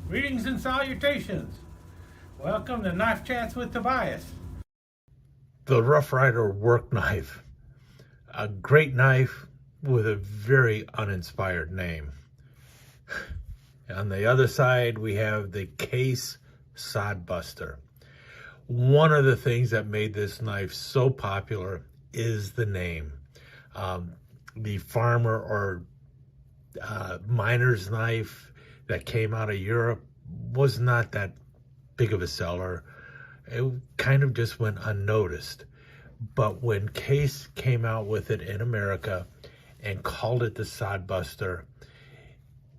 Greetings and salutations. Welcome to Knife Chats with Tobias. The Rough Rider work knife. A great knife with a very uninspired name. On the other side, we have the Case Sodbuster. One of the things that made this knife so popular is the name. The farmer or miner's knife that came out of Europe was not that big of a seller. It kind of just went unnoticed. But when Case came out with it in America and called it the Sodbuster,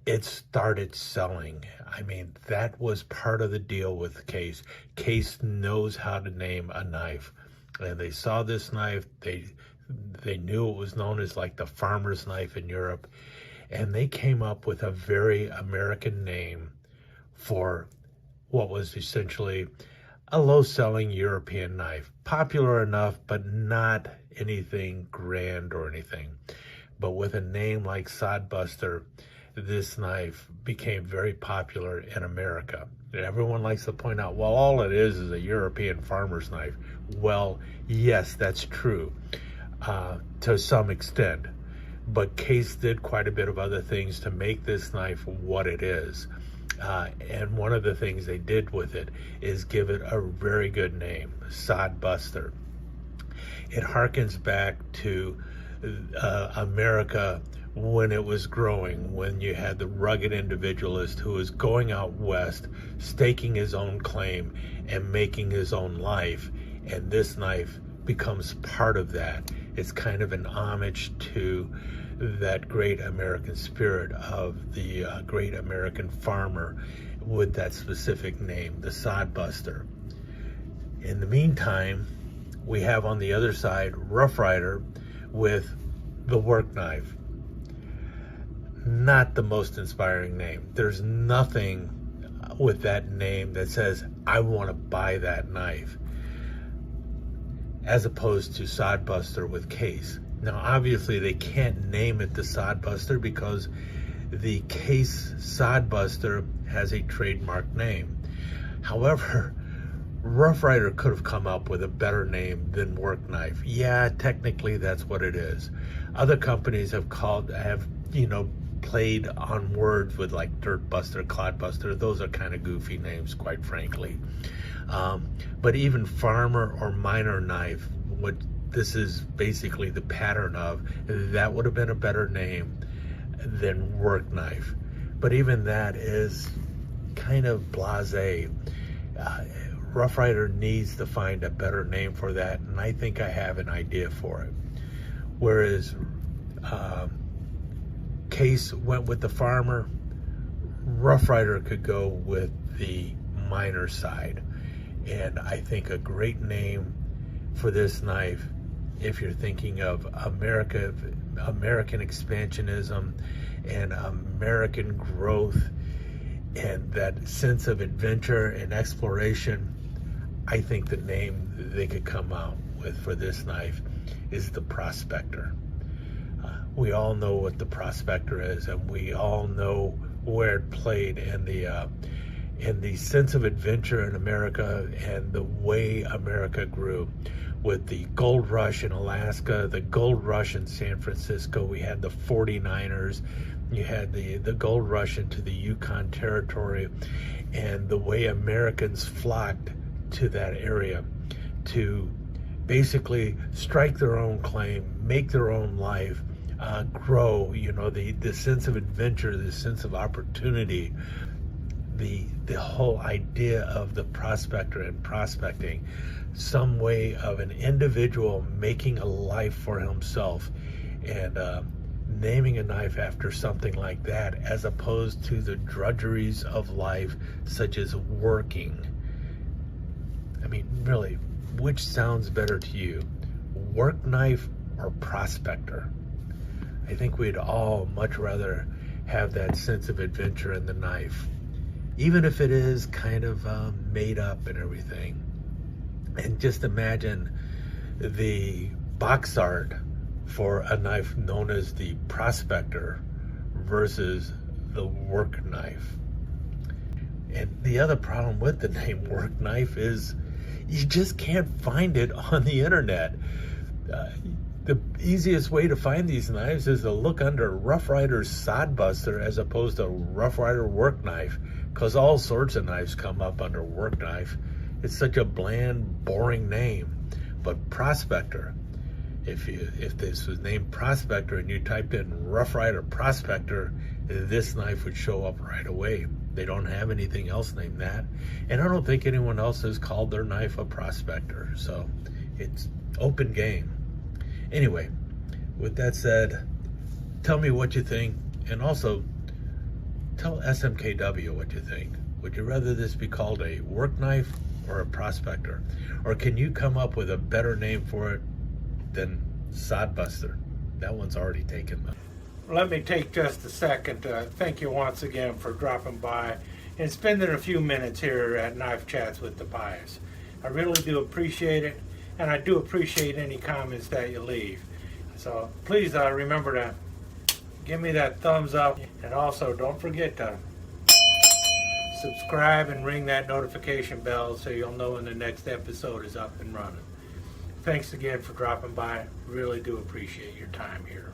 it started selling. I mean, that was part of the deal with Case. Case knows how to name a knife. And they saw this knife, they knew it was known as like the farmer's knife in Europe. And they came up with a very American name for what was essentially a low-selling European knife. Popular enough, but not anything grand or anything. But with a name like Sodbuster, this knife became very popular in America. Everyone likes to point out, well, all it is a European farmer's knife. Well, yes, that's true to some extent. But Case did quite a bit of other things to make this knife what it is. And one of the things they did with it is give it a very good name, Sodbuster. It harkens back to America when it was growing, when you had the rugged individualist who was going out west, staking his own claim and making his own life. And this knife becomes part of that. It's kind of an homage to that great American spirit of the great American farmer with that specific name, the Sodbuster. In the meantime, we have on the other side Rough Rider with the work knife. Not the most inspiring name. There's nothing with that name that says, I want to buy that knife, as opposed to Sodbuster with Case. Now, obviously, they can't name it the Sodbuster because the Case Sodbuster has a trademark name. However, Rough Rider could have come up with a better name than work knife. Yeah, technically that's what it is. Other companies have played on words with like Dirtbuster, Clodbuster. Those are kind of goofy names, quite frankly. But even farmer or miner knife, what this is basically the pattern of, that would have been a better name than work knife. But even that is kind of blasé. Rough Rider needs to find a better name for that, and I think I have an idea for it. Whereas Case went with the farmer, Rough Rider could go with the miner side. And I think a great name for this knife, if you're thinking of American expansionism and American growth and that sense of adventure and exploration, I think the name they could come out with for this knife is the Prospector. We all know what the Prospector is, and we all know where it played in the sense of adventure in America and the way America grew. With the gold rush in Alaska, the gold rush in San Francisco, we had the 49ers, you had the gold rush into the Yukon Territory, and the way Americans flocked to that area to basically strike their own claim, make their own life, grow, the sense of adventure, the sense of opportunity, the whole idea of the prospector and prospecting, some way of an individual making a life for himself and naming a knife after something like that, as opposed to the drudgeries of life, such as working. I mean, really, which sounds better to you, work knife or prospector? I think we'd all much rather have that sense of adventure in the knife, even if it is kind of made up and everything. And just imagine the box art for a knife known as the Prospector versus the work knife. And the other problem with the name work knife is you just can't find it on the internet. The easiest way to find these knives is to look under Rough Rider's sodbuster as opposed to Rough Rider work knife, because all sorts of knives come up under work knife. It's such a bland, boring name. But Prospector, if this was named Prospector and you typed in Rough Rider Prospector, this knife would show up right away. They don't have anything else named that, and I don't think anyone else has called their knife a Prospector, so it's open game. Anyway, with that said, tell me what you think, and also tell SMKW what you think. Would you rather this be called a work knife or a Prospector? Or can you come up with a better name for it than sodbuster? That one's already taken though. Let me take just a second to thank you once again for dropping by and spending a few minutes here at Knife Chats with Tobias. I really do appreciate it, and I do appreciate any comments that you leave. So please remember to give me that thumbs up, and also don't forget to subscribe and ring that notification bell so you'll know when the next episode is up and running. Thanks again for dropping by. Really do appreciate your time here.